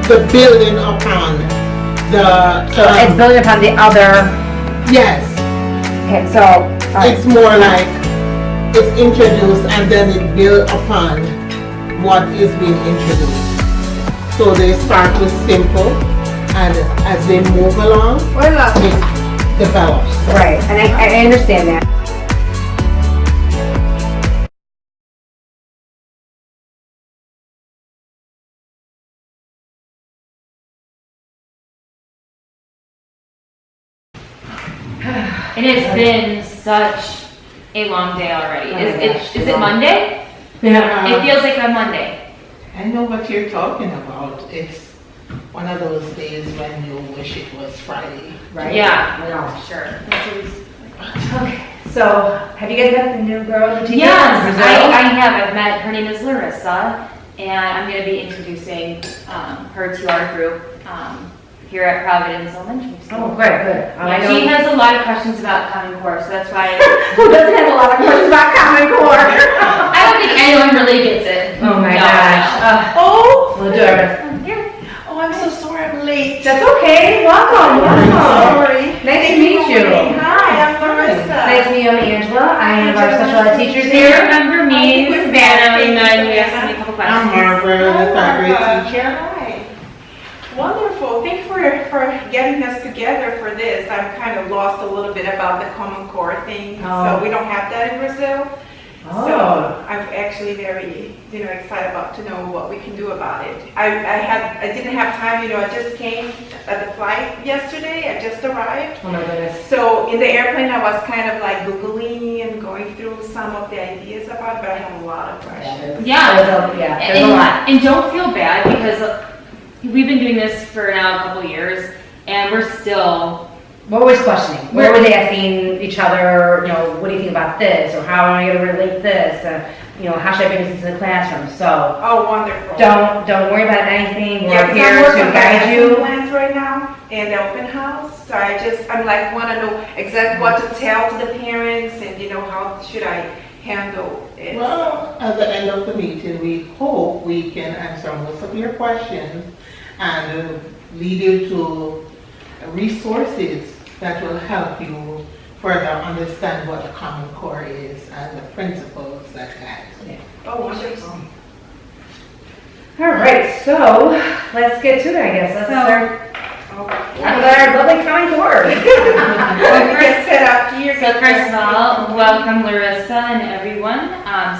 the building upon the. So it's building upon the other. Yes. Okay, so. It's more like it's introduced and then it builds upon what is being introduced. So they start with simple, and as they move along, it develops. Right, and I understand that. It has been such a long day already. Is it Monday? Yeah. It feels like a Monday. I know what you're talking about. It's one of those days when you wish it was Friday. Right? Yeah. I know. Sure. Okay, so have you guys met the new girl? The teacher Yes, from Brazil? I have. I've met, her name is Larissa, and I'm going to be introducing her to our group here at Providence Elementary School. Oh, good. Yeah, she has a lot of questions about Common Core, so that's why Who doesn't have a lot of questions about Common Core? I don't think anyone really gets it. Oh my No. gosh. We'll do our best. Here. Oh, I'm so sorry I'm late. That's okay. Welcome. Sorry. Nice to meet you. Hi, I'm Larissa. Nice to meet you. I'm Angela. I am our special ed teachers Do you here. remember me, Savannah, and then you asked me a couple I'm questions? Margaret, the third grade teacher. Hi. Wonderful. Thank you for getting us together for this. I'm kind of lost a little bit about the Common Core thing. Oh. So we don't have that in Brazil. Oh. So I'm actually very, excited about to know what we can do about it. I didn't have time, I just came at the flight yesterday. I just arrived. Oh my goodness. So in the airplane, I was kind of like Googling and going through some of the ideas about it, but I have a lot of questions. Yeah. There's a lot. And don't feel bad because we've been doing this for now a couple years and we're still. We're always questioning. We're always asking each other, what do you think about this? Or how am I going to relate this? How should I bring this into the classroom? So Oh, wonderful. don't worry about anything. We're 'cause I'm here working to on guide lesson you. plans right now and the open house. So I'm like want to know exactly what to tell to the parents and how should I handle it. Well, at the end of the meeting, we hope we can answer most of your questions and lead you to resources that will help you further understand what the Common Core is and the principles that guide. Oh, wonderful. All right, so let's get to it, I guess. Let's start Okay. with our lovely Common Core. Let me get set up here. So first of all, welcome Larissa and everyone.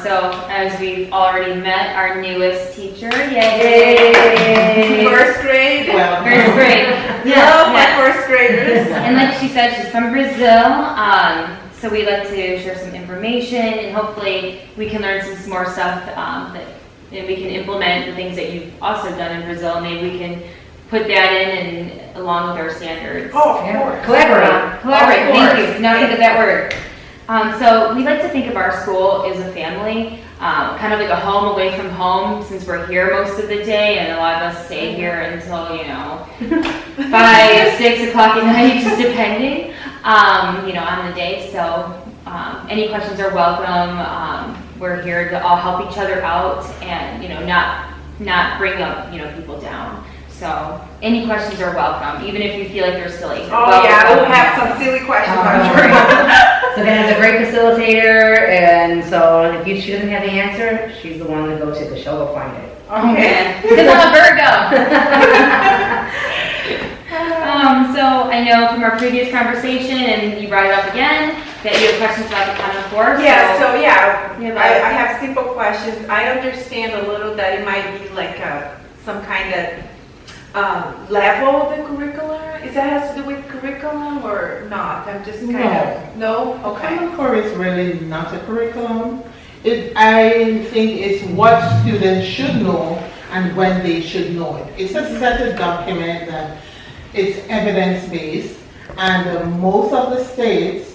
So as we've already met our newest teacher, yay! First grade. Well, First grade. Love my first graders. And like she said, she's from Brazil. So we like to share some information and hopefully we can learn some more stuff that we can implement the things that you've also done in Brazil. Maybe we can put that in and along with our standards. Oh, of course. Collaborate. Collaborate, Of thank course. you. Now think of that word. So we like to think of our school as a family, kind of like a home away from home since we're here most of the day and a lot of us stay here until, 5, 6 o'clock at night, just depending, on the day. So any questions are welcome. We're here to all help each other out and, not bring up, people down. So any questions are welcome, even if you feel like they're silly. Oh, yeah, we'll have some silly questions, I'm sure. Savannah's a great facilitator, and so if she doesn't have the answer, she's the one to go to, because she'll go find it. Okay. Because I'm a Virgo. So I know from our previous conversation, and you brought it up again, that you have questions about the Common Core. Yeah, I I have simple questions. I understand a little that it might be like some kind of level of the curriculum. Is that has to do with curriculum or not? I'm just kind of, no? Okay. Common Core is really not a curriculum. I think it's what students should know and when they should know it. It's a set of document that it's evidence-based, and most of the states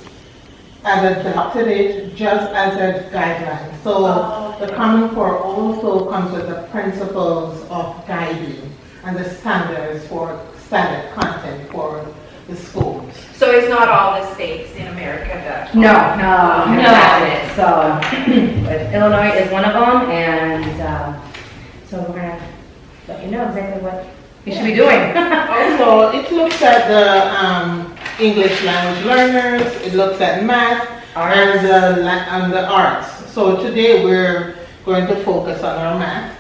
have adopted it just as a guideline. So the Common Core also comes with the principles of guiding and the standards for standard content for the schools. So it's not all the states in America that. No. So, but Illinois is one of them, and so we're gonna let you know exactly what you should be doing. So it looks at the English language learners, it looks at math, and the arts. So today we're going to focus on our math.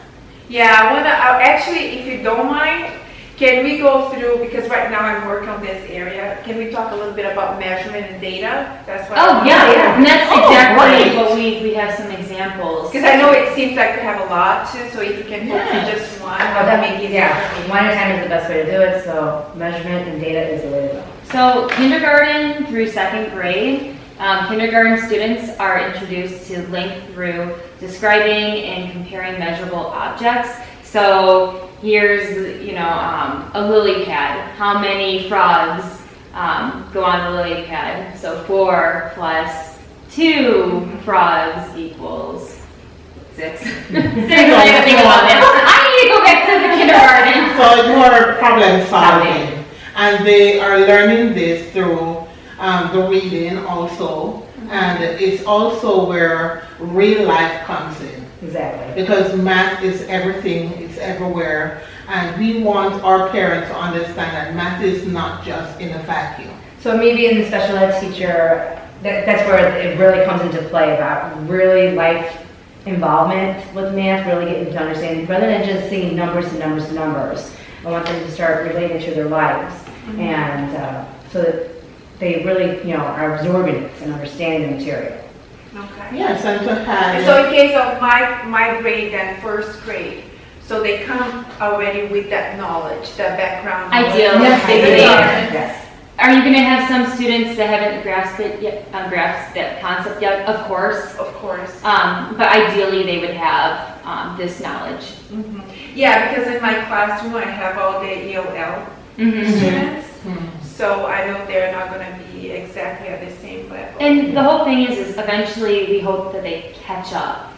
Yeah, I wanna, actually, if you don't mind, can we go through, because right now I'm working on this area, can we talk a little bit about measurement and data? That's what Oh, yeah, and that's exactly great. what we have some examples. Because I know it seems like we have a lot too, so if you can focus on just one, Oh, that would make it easier yeah, for me. one at a time is the best way to do it, so measurement and data is the way to go. So kindergarten through second grade, kindergarten students are introduced to link through describing and comparing measurable objects. So here's, a lily pad. How many frogs go on the lily pad? So 4 plus 2 frogs equals 6. 6, I didn't think about that. I need to go back to the kindergarten. So it's more problem solving. And they are learning this through the reading also. And it's also where real life comes in. Exactly. Because math is everything, it's everywhere. And we want our parents to understand that math is not just in a vacuum. So maybe in the special ed teacher, that's where it really comes into play about really life involvement with math, really getting to understand, rather than just seeing numbers and numbers and numbers. I want them to start relating to their lives. And so that they really, are absorbing it and understanding the material. Okay. Yes, and to have. So in case of my grade, then first grade, so they come already with that knowledge, that background. knowledge. Ideally, Yes, they they do. do. Yes. Are you going to have some students that haven't grasped it yet, grasped that concept yet? Of course. Of course. But ideally, they would have this knowledge. Yeah, because in my classroom, I have all the EOL Mm-hmm. students, Mhm. so I know they're not going to be exactly at the same level. And the whole thing is eventually we hope that they catch up.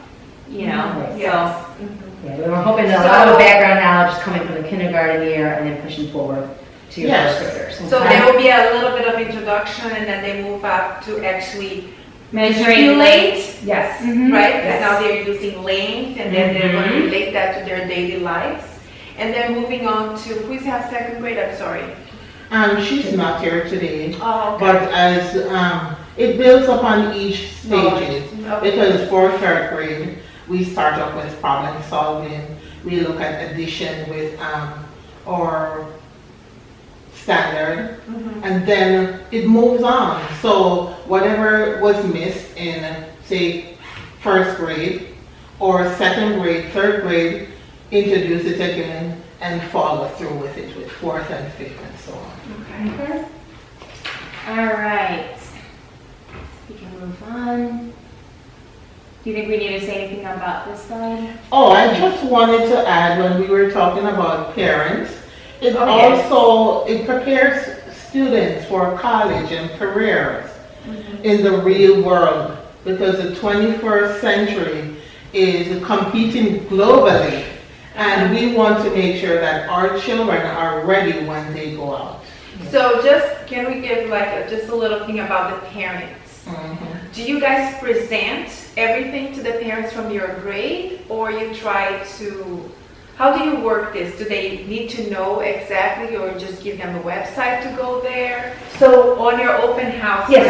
Right. Yes. So Yeah, we were hoping that a lot of background knowledge is coming from the kindergarten year and then pushing forward to your Yes. first graders. So there will be a little bit of introduction, and then they move up to actually measuring manipulate, Yes. Mhm. right? Yes. Because now they're using length, and then they're going to Mhm. relate that to their daily lives. And then moving on to, who's have second grade, I'm sorry. She's not here today, Oh, but as it builds upon each stages. Okay. Because for third grade, we start off with problem solving. We look at addition with our standard, and then it moves on. So whatever was missed in, say, first grade or second grade, third grade, introduce it again and follow through with it with fourth and fifth and so on. Okay. All right. We can move on. Do you think we need to say anything about this slide? Oh, I just wanted to add, when we were talking about parents, it Oh, yes. also, it prepares students for college and careers in the real world, because the 21st century is competing globally, and we want to make sure that our children are ready when they go out. So just, can we give like just a little thing about the parents? Do you guys present everything to the parents from your grade, or you try to, how do you work this? Do they need to know exactly, or just give them a website to go there? So, On your open house? yeah,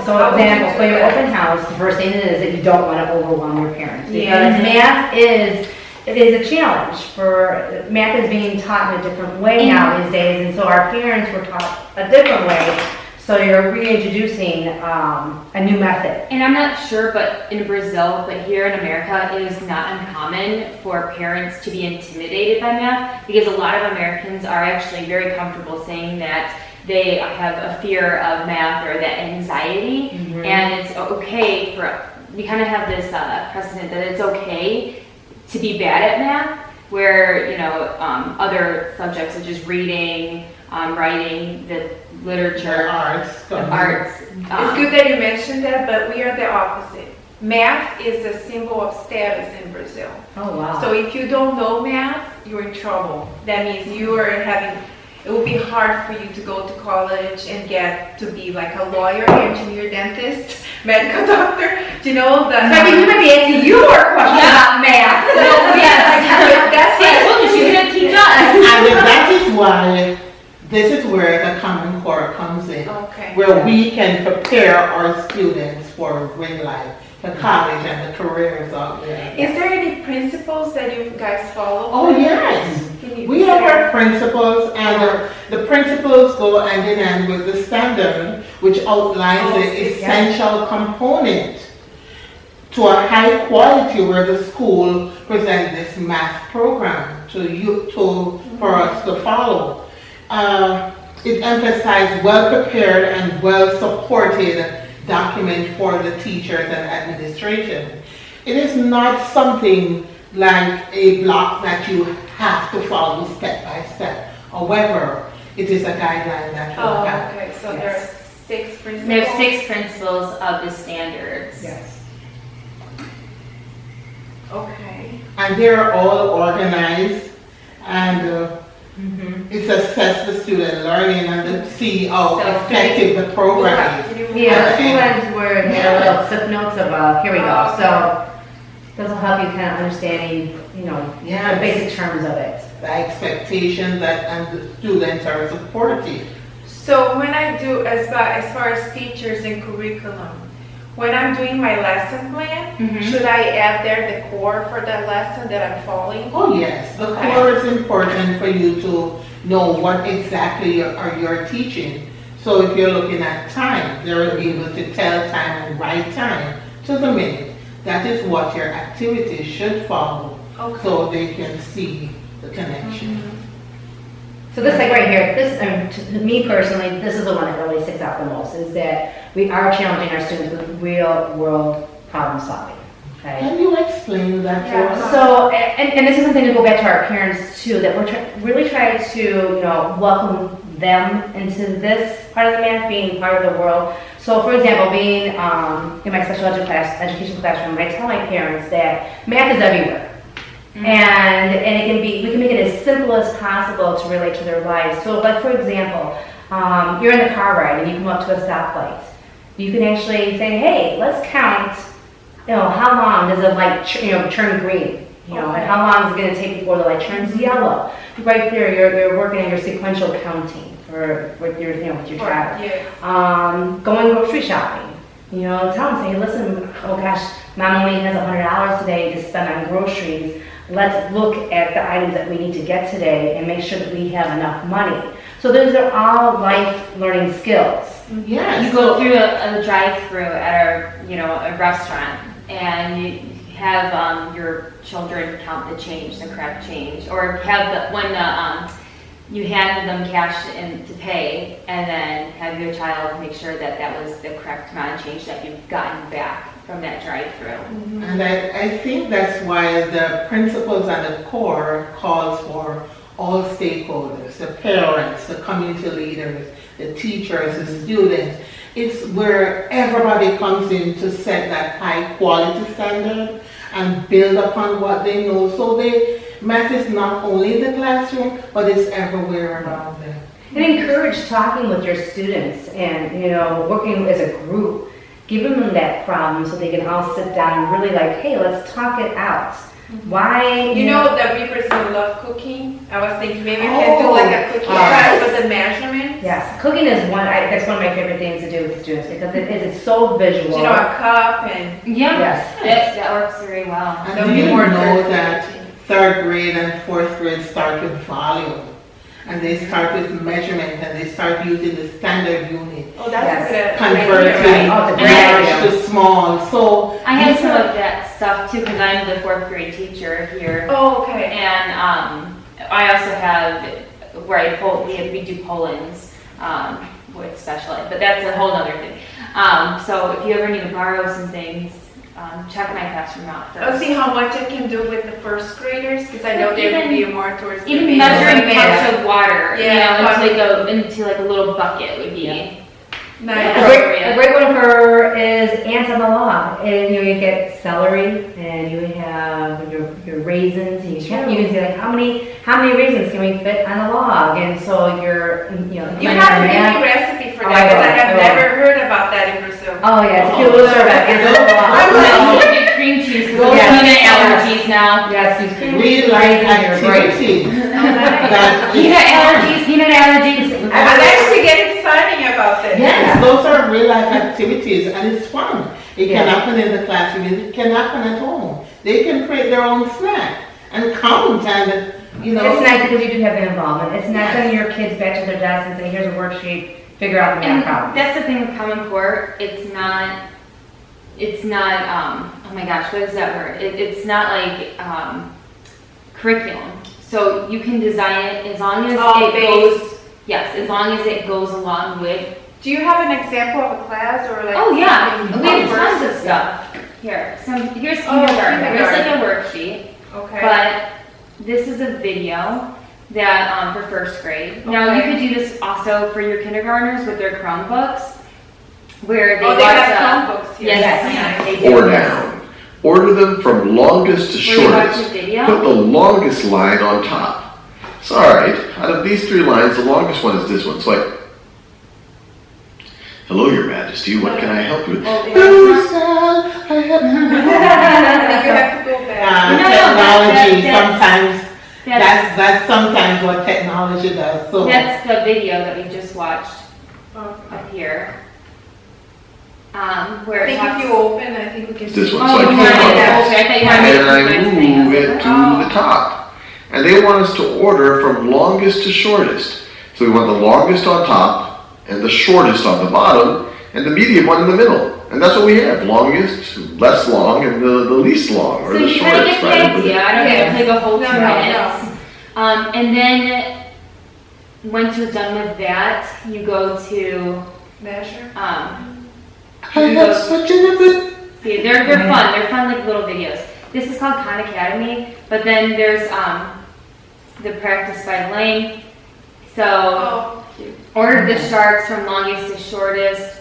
so how would you example, do for your that? open house, the first thing is that you don't want to overwhelm your parents. Because Yeah. math is a challenge for, math is being taught in a different way now these days, and so our parents were taught a different way. So you're reintroducing a new method. And I'm not sure, but in Brazil, but here in America, it is not uncommon for parents to be intimidated by math, because a lot of Americans are actually very comfortable saying that they have a fear of math or that anxiety, and it's okay for, we kind of have this precedent that it's okay to be bad at math, where, other subjects such as reading, writing, the literature, Arts. the arts. It's good that you mentioned that, but we are the opposite. Math is a symbol of status in Brazil. Oh, wow. So if you don't know math, you're in trouble. That means you are having, it will be hard for you to go to college and get to be like a lawyer, engineer, dentist, medical doctor, you know, So I think we might be asking you more questions about math. That's See, it. look, she's gonna teach us. And that is why, this is where the Common Core comes in, Okay. where we can prepare our students for real life, the college and the careers out there. Is there any principles that you guys follow? Oh, yes. Can you We have share? our principles, and the principles go hand in hand with the standard, which outlines Oh, the yeah. essential component to a high quality where the school presents this math program for us to follow. It emphasizes well-prepared and well-supported document for the teachers and administration. It is not something like a block that you have to follow step by step. However, it is a guideline that you Oh, have. okay, so Yes. there are 6 principles? There's 6 principles of the standards. Yes. Okay. And they're all organized, and it's assess the student learning and to see how So, effective the program is. Can you- Yeah, the two ones were there little clip notes of, here we go. So this will help you kind of understanding, you know, the Yes. basic terms of it. The expectation that and the students are supported. So when I do, as far as teachers and curriculum, when I'm doing my lesson plan, Mhm. should I add there the core for that lesson that I'm following? Oh yes, the Okay. core is important for you to know what exactly are you're teaching. So if you're looking at time, they're able to tell time and write time to the minute. That is what your activities should follow, Okay. so they can see the connection. So this like right here, this, to me personally, this is the one that really sticks out the most, is that we are challenging our students with real world problem solving, okay? Can you explain that to Yeah. us? So, and this is something to go back to our parents too, that we're really trying to, you know, welcome them into this part of the math, being part of the world. So for example, being in my special education classroom, I tell my parents that math is everywhere. And it can be, we can make it as simple as possible to relate to their lives. So like for example, you're in the car ride and you come up to a stoplight. You can actually say, hey, let's count, you know, how long does the light, turn green? You know, and how long is it going to take before the light turns yellow? Right there, you're working on your sequential counting with your, with your travel. Yeah. Going grocery shopping. You know, tell them, say, listen, oh gosh, mom only has $100 today to spend on groceries. Let's look at the items that we need to get today and make sure that we have enough money. So those are all life learning skills. Yes. You go through a drive-through at a restaurant, and you have your children count the change, the correct change, or have you hand them cash in to pay, and then have your child make sure that that was the correct amount of change that you've gotten back from that drive-through. And I think that's why the principles and the core calls for all stakeholders, the parents, the community leaders, the teachers, the students. It's where everybody comes in to set that high quality standard and build upon what they know. So math is not only in the classroom, but it's everywhere around them. And encourage talking with your students and, working as a group, giving them that problem so they can all sit down and really like, hey, let's talk it out. Why? You know that Reapers love cooking? I was thinking maybe we can do like a cooking class with the measurements. Yes, cooking is that's one of my favorite things to do with students because it's so visual. You know, a cup and Yeah, Yes. that works very well. And There'll do be you more know encouragement. that third grade and fourth grade start with volume? And they start with measurement and they start using the standard unit, oh, that's Yes. a good converting idea, right? Oh, it's a great large idea. to small. So I had these some are- of that stuff too, because I'm the 4th grade teacher here. Oh, okay. And I also have where we do Poland's with special ed, but that's a whole other thing. So if you ever need to borrow some things, check my classroom out I'll first. see how much I can do with the first graders because I know they would be more towards the Even basic. measuring parts of water, Yeah, into like a little bucket would be. Nice. A great one for is ants on the log. And you get celery and you have your raisins and you can see like how many raisins can we fit on a log, and so You have a mini recipe for that because I have never heard about that in Brazil. Oh, yeah, it's a cute little sherbet. It's a I'm lot. like- Get cream cheese because Go we're ahead. peanut allergies now. Yes, use cream. Real life activities. That is- Peanut allergies. I'm actually getting excited about this. Yes, those are real life activities and it's fun. It can Yeah. happen in the classroom, it can happen at home. They can create their own snack and count and, you know. It's nice because you do have the involvement. It's not sending your kids back to their desk and say, here's a worksheet, figure out the math And problem. that's the thing with Common Core, it's not, oh my gosh, what is that word? It's not like, curriculum. So you can design it as long as Oh, it goes, yes, as long as it goes along with, Do you have an example of a class or like? oh yeah, something we have tons versus- of stuff. Here's Oh, kindergarten, here's like kindergarten. a worksheet, Okay. but this is a video that, for first grade. Now, you Okay. could do this also for your kindergartners with their Chromebooks, where they Oh, they watch, have Chromebooks here. yes, they do. Or down. Order them from longest to Where you watch shortest. the video. Put the longest line on top. It's alright, out of these 3 lines, the longest one is this one. It's like, hello, Your Majesty, what can I help you with? Oh, yeah. Oh, sir, I have... You have to go back. No, Technology, that's- sometimes, That's, that's sometimes what technology does, so. that's the video that we just watched Oh. up here. Where I it think talks. if you open, I think we can. This see- one. Oh, It's you like- wanted that, okay, I thought you wanted And I to do the thing. move it to Oh. the top. And they want us to order from longest to shortest. So we want the longest on top, and the shortest on the bottom, and the medium one in the middle. And that's what we have, longest, less long, and the least long, or So the you kind of shortest, get the right? idea. I don't need to play the whole 2 No, no, minutes. And then once you're done with that, you go to, Measure. I have such a good... see, they're fun. They're fun like little videos. This is called Khan Academy, but then there's the practice by length. So Oh, cute. order the sharks from longest to shortest.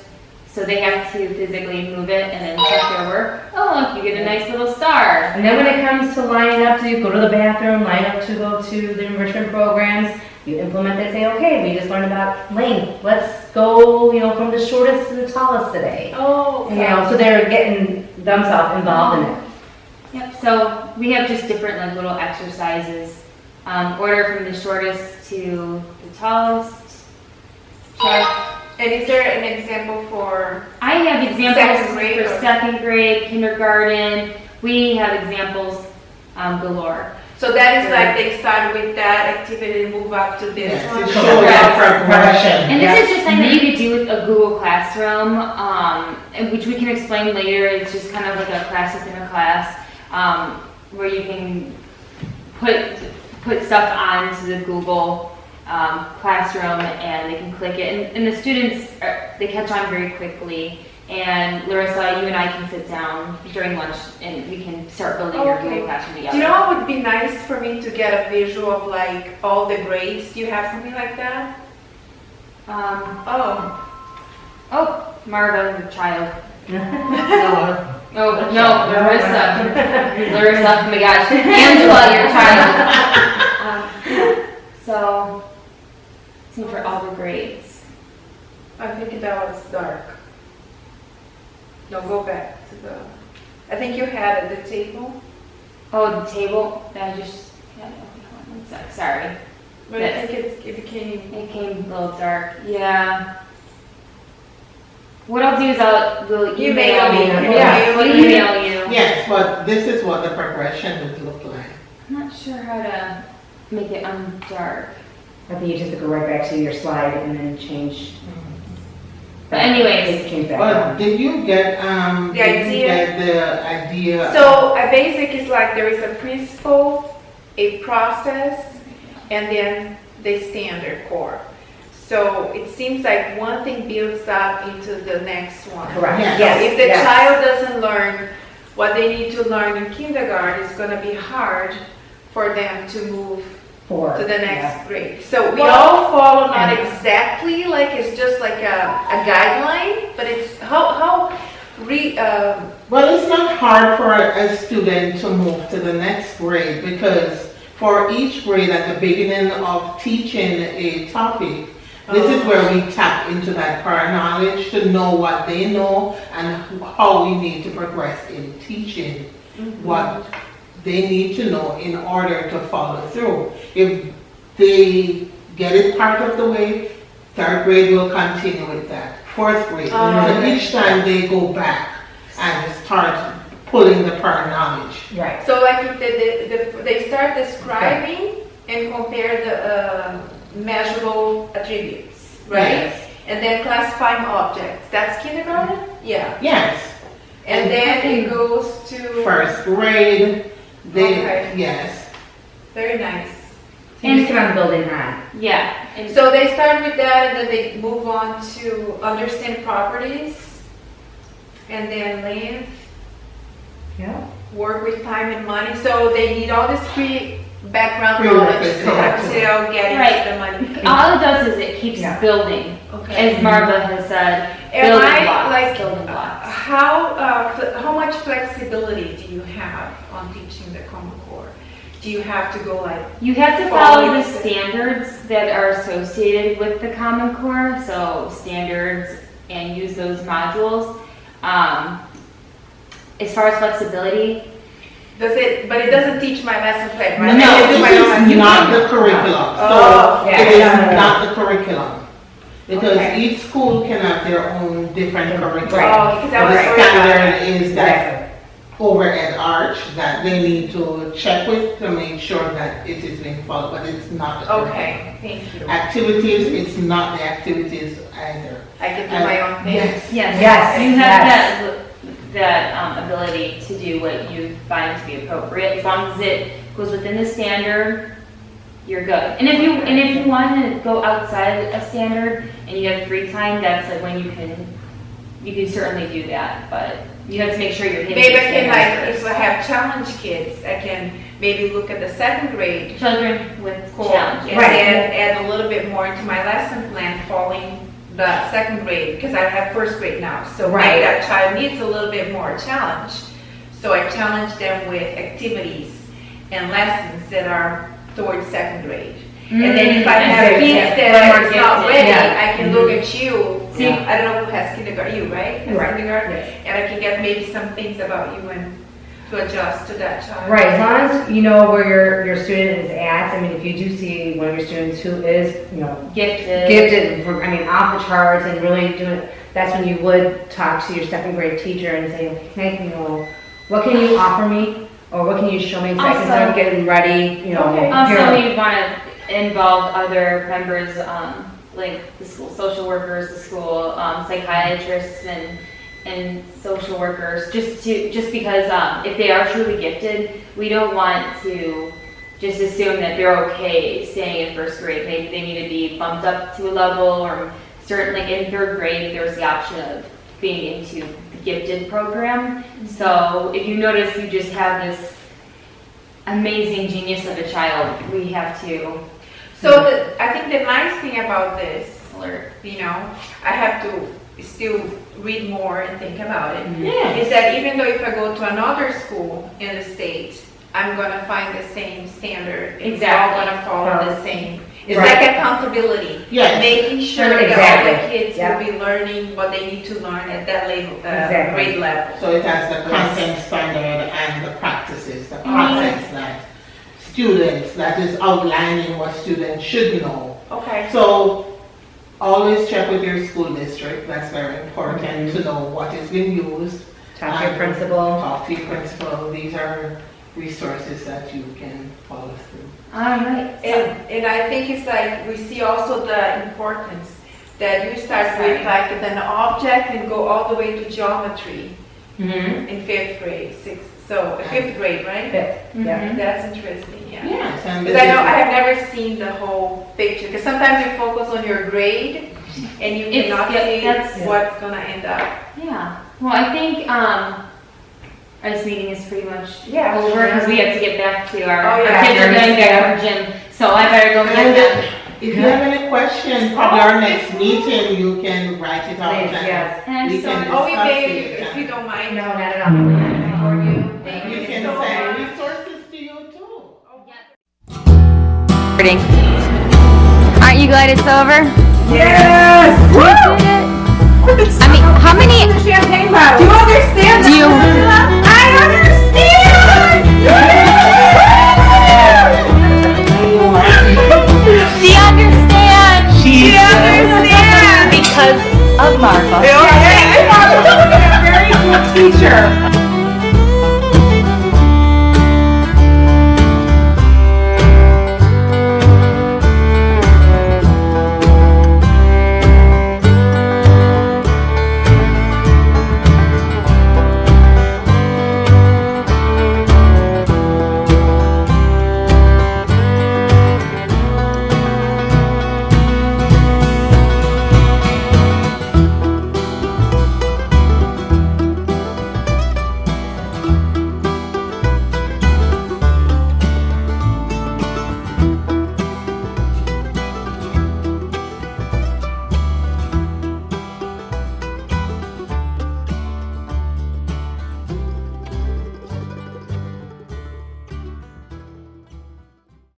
So they have to physically move it and then check their work. Oh, look, you get a nice little star. And then when it comes to lining up to go to the bathroom, line up to go to the enrichment programs, you implement that, say, okay, we just learned about length. Let's go, from the shortest to the tallest today. Oh. So they're getting themselves involved in it. Yep, so we have just different like little exercises. Order from the shortest to the tallest. Check. And is there an example for? I have examples Second grade for or- second grade, kindergarten. We have examples galore. So that is like they start with that activity and move up to this Yes, one. it shows our progression. And Yeah. this is just something that you could do with a Google Classroom, and which we can explain later. It's just kind of like a class within a class, where you can put stuff onto the Google Classroom and they can click it. And the students, they catch on very quickly. And Larissa, you and I can sit down during lunch and we can start building your Okay. Google Classroom Do together. you know what would be nice for me to get a visual of like all the grades? Do you have something like that? Oh. Oh, Marva, the child. No. Oh, no, Larissa. Larissa, oh my gosh. Angela, your child. So, see for all the grades. I think that was dark. No, go back to the, I think you had at the table, Oh, the table, I just, yeah, hold on one sec, sorry. but I think it became, It came a little dark, yeah. What I'll do is we'll You email mail me, you. yeah. We'll email you. Yes, but this is what the progression would look like. I'm not sure how to make it dark. I think you just have to go right back to your slide and then change. But anyways, Change that. But did you get, The did you idea? get the idea? so a basic is like there is a principle, a process, and then the standard core. So it seems like one thing builds up into the next one. Correct. Yeah. Yes. If the yes. child doesn't learn what they need to learn in kindergarten, it's gonna be hard for them to move Four. to the Yeah. next grade. So we all follow not exactly, like it's just like a guideline, but it's Well, it's not hard for a student to move to the next grade because for each grade at the beginning of teaching a topic, This is where we tap into that prior knowledge to know what they know and how we need to progress in teaching what they need to know in order to follow through. If they get it part of the way, third grade will continue with that. Fourth grade, so each time they go back and start pulling the prior knowledge. Right. So like if they start describing and compare the measurable attributes, right? Yes. And then classifying objects. That's kindergarten? Yeah. Yes, And then it goes to first grade, they, Okay. yes. very nice. So you just keep on building that. Yeah. And So they start with that and then they move on to understand properties and then live, Yeah. work with time and money. So they need all this background knowledge Prerequisite. until getting Right. to the money. all it does is it keeps Yeah. building, Okay. as Marva has said, Am building I blocks, like building blocks. how much flexibility do you have on teaching the Common Core? Do you have to go like You have to follow the standards that are associated with the Common Core, so standards, and use those modules. As far as flexibility, does it? But it doesn't teach my lesson plan, right? No, I can do my own. this is not the curriculum, Oh, so yeah, it is yeah. not the curriculum. Because Okay. each school can have their own different curriculum. Oh, because I was The worried about that. standard is that overhead arch that they need to check with to make sure that it is being followed, but it's not the curriculum. Okay, thank you. Activities, it's not the activities either. I can do my own thing. Yes. Yes, you have yes. that ability to do what you find to be appropriate, as long as it goes within the standard, you're good. And if you want to go outside a standard and you have free time, that's like when you can certainly do that, but you have to make sure you're hitting. Maybe the I can standards if I have challenge kids, I can maybe look at the second grade first. Children with core challenges. and then add a little bit more into my lesson plan following the second grade because I have first grade now. So Right. maybe that child needs a little bit more challenge. So I challenge them with activities and lessons that are towards second grade. And then if I have Mm, kids yeah. that More are not gifted. ready, Yeah. I can look at you. See- I don't know who has kindergarten, you, right? Has Right. kindergarten? Yes. And I can get maybe some things about you and to adjust to that child. Right, as long as you know where your student is at. I mean, if you do see one of your students who is, Gifted. gifted, I mean, off the charts and really doing, that's when you would talk to your second grade teacher and say, hey, what can you offer me? Or what can you show me so I can start Also- getting ready, Okay. Also, here. we want to involve other members, like the school social workers, the school psychiatrists, and social workers. Just because if they are truly gifted, we don't want to just assume that they're okay staying in first grade. Maybe they need to be bumped up to a level, or certainly in third grade, there's the option of being into the gifted program. So if you notice you just have this amazing genius of a child, we have to So I think the nice thing about this, alert. I have to still read more and think about it. Yeah. Is that even though if I go to another school in the state, I'm gonna find the same standard. It's all Exactly. gonna follow the same. It's Right. like accountability. Yes. Making sure that all Exactly. the kids Yeah. will be learning what they need to learn at that level, Exactly. grade level. So it has the content standard and the practices, the process that students, that is outlining what students should know. Okay. So always check with your school district, that's very important to know what is being used. Talk to your principal. Talk to your principal, these are resources that you can follow through. All right. And I think it's like, we see also the importance that you start with like an object and go all the way to geometry Mm-hmm. in fifth grade, fifth grade, right? Yeah. That's interesting, yeah. Yes, and Because I know I have never seen the whole picture, because sometimes you focus on your grade and you It's cannot good, see that's- what's gonna end up. Yeah. Well, I think this meeting is pretty much Yeah. over because we have to get back to our, Oh, our yeah. kids are going back to gym, so I better go get them. if you have any questions, probably our next meeting, you can write it out. Please, and yes. And I'm we sorry. can Oh, we discuss may, it, if you don't mind. No, not at all. For you. Thank You you can so send much. resources to you too. Aren't you glad it's over? Yes! I mean, how many? Champagne bottle. Do you understand? Do you? I understand! She understands. She understands! Because of Marfa. Oh